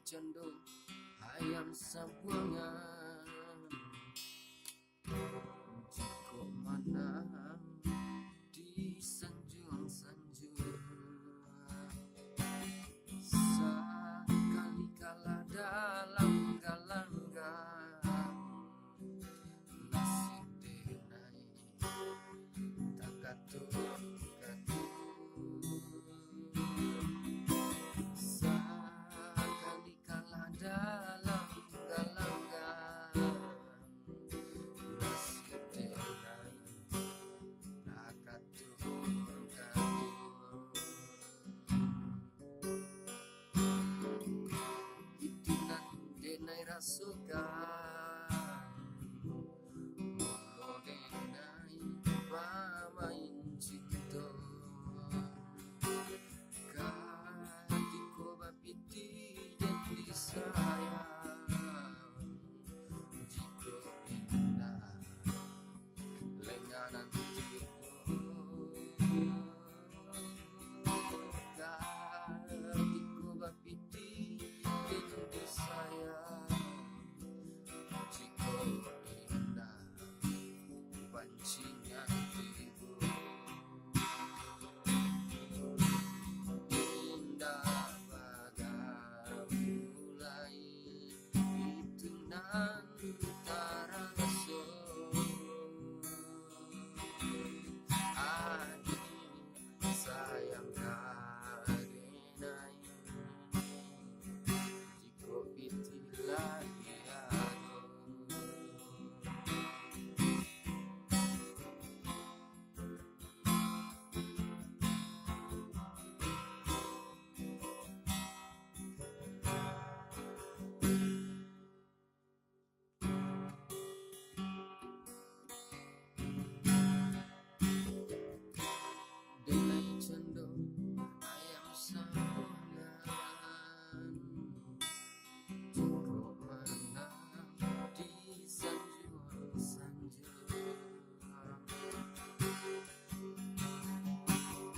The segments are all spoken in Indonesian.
cendol ayam sabuangan. Jika mana di sanjung-sanjung, sekali kala dalam galanggang nasi denai tak katur-katur. Sekali kala dalam galanggang nasi denai tak katur-katur. Itu nan denai rasukan, mulo denai pamain cinta. Kadiko bapiti yang disayang, jika indah lenganan tidur. Kadiko bapiti yang disayang, jika indah pancingan tidur. Indah bagai mulai itu nan terasa. Adik sayang karenai, jika itulah dia. Denai cendol ayam sabuangan, jika mana di sanjung-sanjung,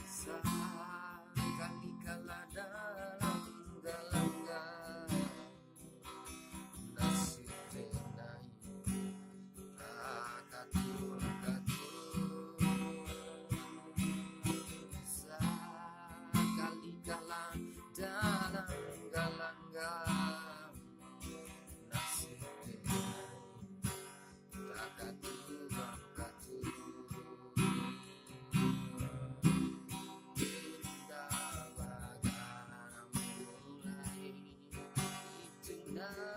sekali kala dalam galanggang nasi denai tak katur-katur. Sekali kala dalam galanggang nasi denai tak katur-katur. Indah bagai mulai itu nan